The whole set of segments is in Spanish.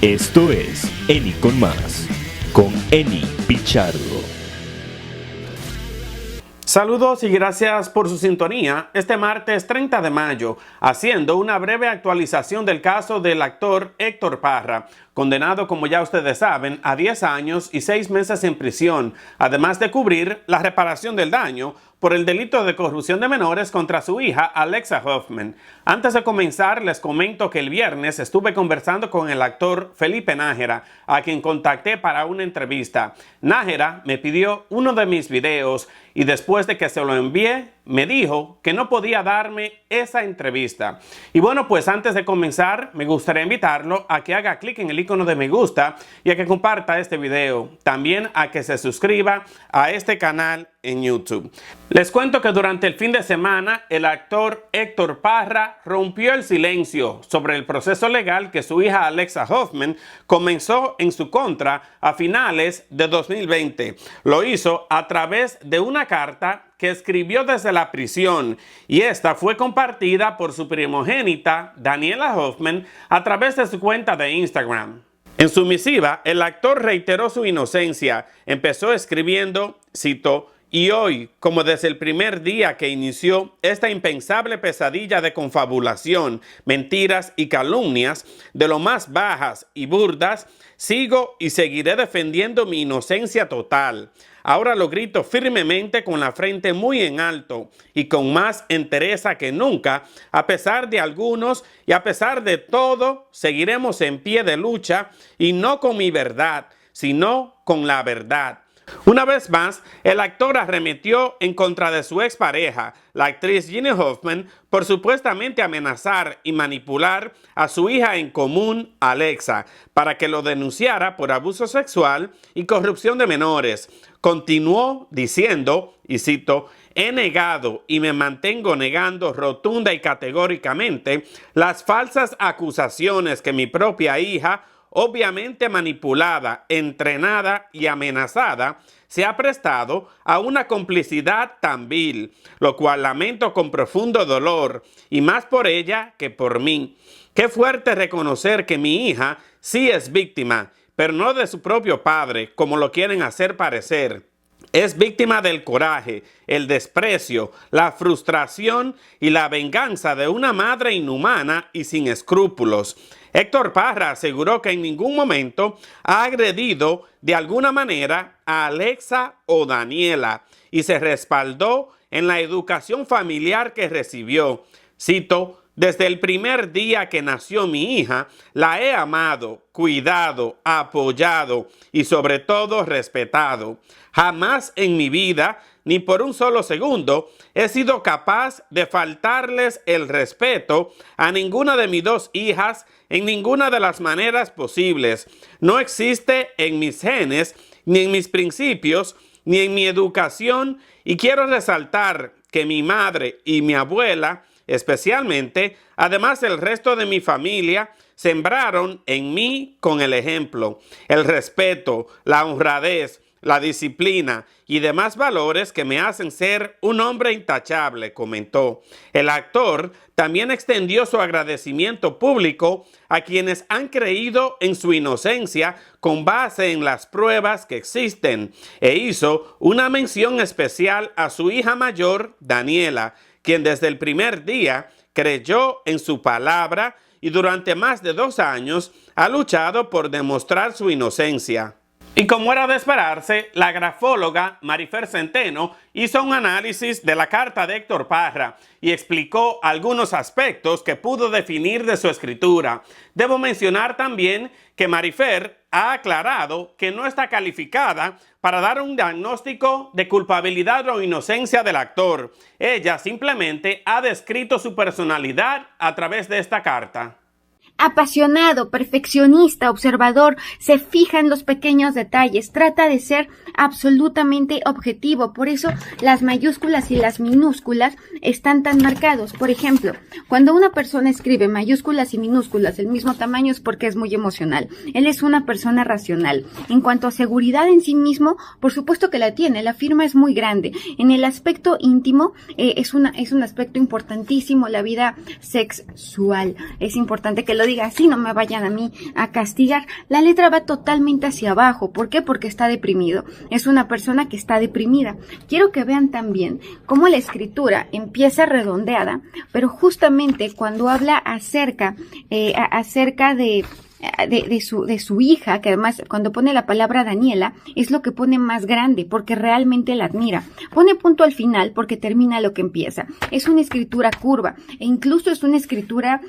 Esto es Eni con Más, con Eni Pichardo. Saludos y gracias por su sintonía este martes 30 de mayo, haciendo una breve actualización del caso del actor Héctor Parra, condenado, como ya ustedes saben, a 10 años y 6 meses en prisión, además de cubrir la reparación del daño por el delito de corrupción de menores contra su hija Alexa Hoffman. Antes de comenzar, les comento que el viernes estuve conversando con el actor Felipe Nájera, a quien contacté para una entrevista. Nájera me pidió uno de mis videos y después de que se lo envié, me dijo que no podía darme esa entrevista. Y bueno, pues antes de comenzar, me gustaría invitarlo a que haga clic en el icono de me gusta y a que comparta este video. También a que se suscriba a este canal en YouTube. Les cuento que durante el fin de semana, el actor Héctor Parra rompió el silencio sobre el proceso legal que su hija Alexa Hoffman comenzó en su contra a finales de 2020. Lo hizo a través de una carta que escribió desde la prisión, y esta fue compartida por su primogénita Daniela Hoffman a través de su cuenta de Instagram. En su misiva, el actor reiteró su inocencia. Empezó escribiendo, cito, "Y hoy, como desde el primer día que inició esta impensable pesadilla de confabulación, mentiras y calumnias, de lo más bajas y burdas, sigo y seguiré defendiendo mi inocencia total. Ahora lo grito firmemente con la frente muy en alto y con más entereza que nunca, a pesar de algunos y a pesar de todo, seguiremos en pie de lucha y no con mi verdad, sino con la verdad". Una vez más, el actor arremetió en contra de su expareja, la actriz Ginny Hoffman, por supuestamente amenazar y manipular a su hija en común, Alexa, para que lo denunciara por abuso sexual y corrupción de menores. Continuó diciendo, y cito, "He negado y me mantengo negando rotunda y categóricamente las falsas acusaciones que mi propia hija, obviamente manipulada, entrenada y amenazada, se ha prestado a una complicidad tan vil, lo cual lamento con profundo dolor, y más por ella que por mí. Qué fuerte reconocer que mi hija sí es víctima, pero no de su propio padre, como lo quieren hacer parecer. Es víctima del coraje, el desprecio, la frustración y la venganza de una madre inhumana y sin escrúpulos". Héctor Parra aseguró que en ningún momento ha agredido de alguna manera a Alexa o Daniela y se respaldó en la educación familiar que recibió. Cito, "Desde el primer día que nació mi hija, la he amado, cuidado, apoyado y sobre todo respetado. Jamás en mi vida, ni por un solo segundo, he sido capaz de faltarles el respeto a ninguna de mis dos hijas en ninguna de las maneras posibles. No existe en mis genes, ni en mis principios, ni en mi educación, y quiero resaltar que mi madre y mi abuela, especialmente, además del resto de mi familia, sembraron en mí con el ejemplo, el respeto, la honradez, la disciplina y demás valores que me hacen ser un hombre intachable", comentó. El actor también extendió su agradecimiento público a quienes han creído en su inocencia con base en las pruebas que existen, e hizo una mención especial a su hija mayor, Daniela, quien desde el primer día creyó en su palabra y durante más de 2 años ha luchado por demostrar su inocencia. Y como era de esperarse, la grafóloga Marifer Centeno hizo un análisis de la carta de Héctor Parra y explicó algunos aspectos que pudo definir de su escritura. Debo mencionar también que Marifer ha aclarado que no está calificada para dar un diagnóstico de culpabilidad o inocencia del actor. Ella simplemente ha descrito su personalidad a través de esta carta. Apasionado, perfeccionista, observador, se fija en los pequeños detalles, trata de ser absolutamente objetivo, por eso las mayúsculas y las minúsculas están tan marcados. Por ejemplo, cuando una persona escribe mayúsculas y minúsculas del mismo tamaño es porque es muy emocional. Él es una persona racional. En cuanto a seguridad en sí mismo, por supuesto que la tiene, la firma es muy grande. En el aspecto íntimo, es un aspecto importantísimo, la vida sexual. Es importante que lo diga, así no me vayan a mí a castigar. La letra va totalmente hacia abajo. ¿Por qué? Porque está deprimido. Es una persona que está deprimida. Quiero que vean también cómo la escritura empieza redondeada, pero justamente cuando habla acerca de su hija, que además cuando pone la palabra Daniela es lo que pone más grande porque realmente la admira. Pone punto al final porque termina lo que empieza. Es una escritura curva e incluso es una escritura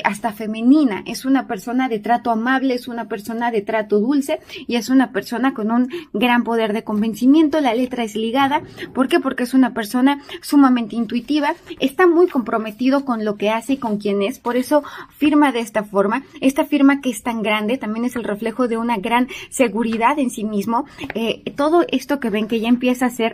hasta femenina. Es una persona de trato amable, es una persona de trato dulce y es una persona con un gran poder de convencimiento. La letra es ligada. ¿Por qué? Porque es una persona sumamente intuitiva, está muy comprometido con lo que hace y con quien es, por eso firma de esta forma. Esta firma que es tan grande también es el reflejo de una gran seguridad en sí mismo. Todo esto que ven que ya empieza a ser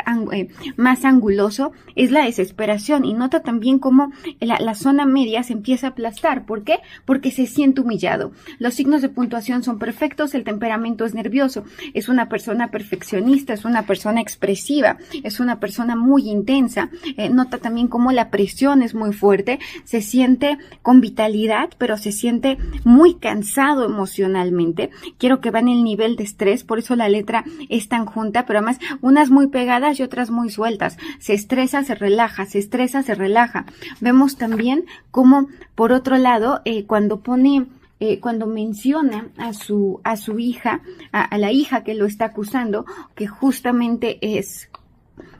más anguloso es la desesperación, y nota también cómo la zona media se empieza a aplastar. ¿Por qué? Porque se siente humillado. Los signos de puntuación son perfectos, el temperamento es nervioso, es una persona perfeccionista, es una persona expresiva, es una persona muy intensa. Nota también cómo la presión es muy fuerte, se siente con vitalidad, pero se siente muy cansado emocionalmente. Quiero que vean el nivel de estrés, por eso la letra es tan junta, pero además unas muy pegadas y otras muy sueltas. Se estresa, se relaja, se estresa, se relaja. Vemos también cómo, por otro lado, cuando menciona a su hija, a la hija que lo está acusando, que justamente es...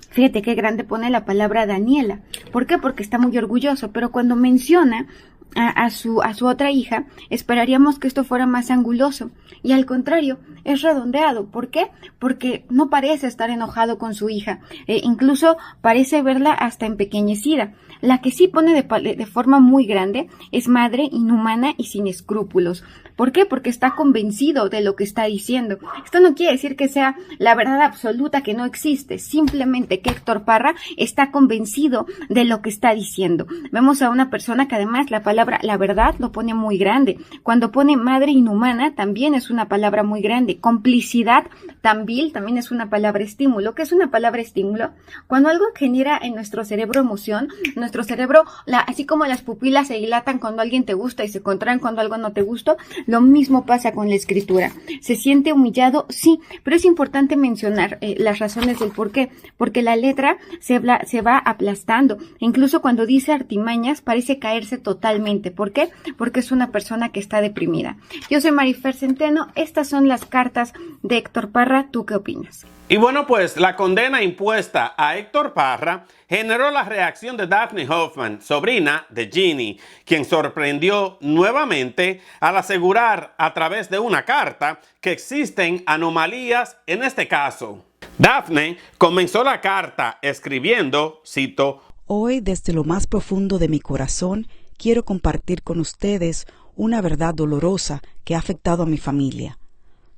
Fíjate qué grande pone la palabra Daniela. ¿Por qué? Porque está muy orgulloso, pero cuando menciona a su otra hija, esperaríamos que esto fuera más anguloso, y al contrario, es redondeado. ¿Por qué? Porque no parece estar enojado con su hija, incluso parece verla hasta empequeñecida. La que sí pone de forma muy grande es madre, inhumana y sin escrúpulos. ¿Por qué? Porque está convencido de lo que está diciendo. Esto no quiere decir que sea la verdad absoluta, que no existe, simplemente que Héctor Parra está convencido de lo que está diciendo. Vemos a una persona que además la palabra la verdad lo pone muy grande. Cuando pone madre inhumana también es una palabra muy grande. Complicidad también es una palabra estímulo. ¿Qué es una palabra estímulo? Cuando algo genera en nuestro cerebro emoción, nuestro cerebro, así como las pupilas se dilatan cuando alguien te gusta y se contraen cuando algo no te gusta, lo mismo pasa con la escritura. ¿Se siente humillado? Sí, pero es importante mencionar las razones del por qué. Porque la letra se va aplastando. Incluso cuando dice artimañas parece caerse totalmente. ¿Por qué? Porque es una persona que está deprimida. Yo soy Marifer Centeno. Estas son las cartas de Héctor Parra. ¿Tú qué opinas? Y bueno, pues la condena impuesta a Héctor Parra generó la reacción de Daphne Hoffman, sobrina de Ginny, quien sorprendió nuevamente al asegurar a través de una carta que existen anomalías en este caso. Daphne comenzó la carta escribiendo, cito: Hoy, desde lo más profundo de mi corazón, quiero compartir con ustedes una verdad dolorosa que ha afectado a mi familia.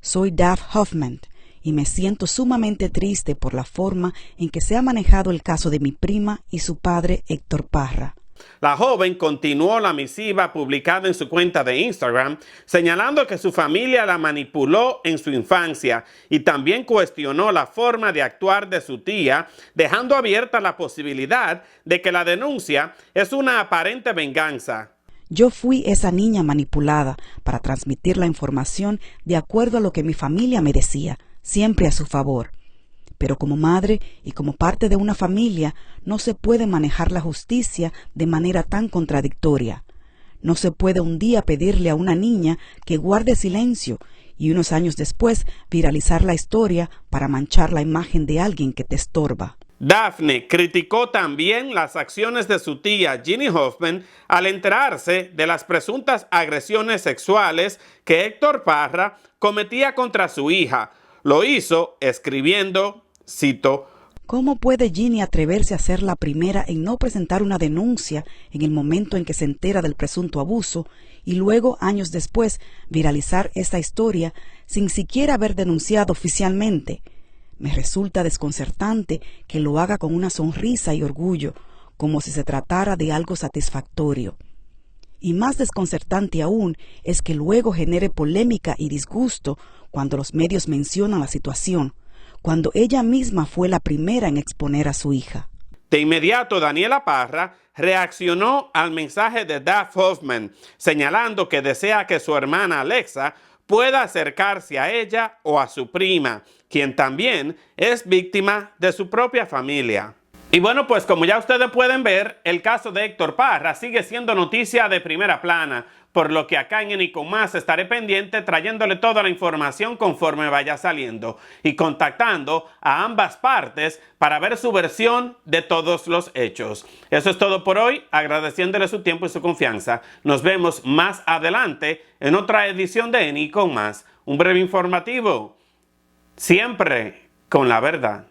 Soy Daphne Hoffman y me siento sumamente triste por la forma en que se ha manejado el caso de mi prima y su padre Héctor Parra. La joven continuó la misiva publicada en su cuenta de Instagram, señalando que su familia la manipuló en su infancia y también cuestionó la forma de actuar de su tía, dejando abierta la posibilidad de que la denuncia es una aparente venganza. Yo fui esa niña manipulada para transmitir la información de acuerdo a lo que mi familia me decía, siempre a su favor. Pero como madre y como parte de una familia, no se puede manejar la justicia de manera tan contradictoria. No se puede un día pedirle a una niña que guarde silencio y unos años después viralizar la historia para manchar la imagen de alguien que te estorba. Daphne criticó también las acciones de su tía Ginny Hoffman al enterarse de las presuntas agresiones sexuales que Héctor Parra cometía contra su hija. Lo hizo escribiendo, cito: ¿Cómo puede Ginny atreverse a ser la primera en no presentar una denuncia en el momento en que se entera del presunto abuso y luego, años después, viralizar esta historia sin siquiera haber denunciado oficialmente? Me resulta desconcertante que lo haga con una sonrisa y orgullo, como si se tratara de algo satisfactorio. Y más desconcertante aún es que luego genere polémica y disgusto cuando los medios mencionan la situación, cuando ella misma fue la primera en exponer a su hija. De inmediato, Daniela Parra reaccionó al mensaje de Duff Hoffman, señalando que desea que su hermana Alexa pueda acercarse a ella o a su prima, quien también es víctima de su propia familia. Y bueno, pues como ya ustedes pueden ver, el caso de Héctor Parra sigue siendo noticia de primera plana, por lo que acá en Eni Con Más estaré pendiente trayéndole toda la información conforme vaya saliendo y contactando a ambas partes para ver su versión de todos los hechos. Eso es todo por hoy, agradeciéndole su tiempo y su confianza. Nos vemos más adelante en otra edición de Eni Con Más, un breve informativo, siempre con la verdad.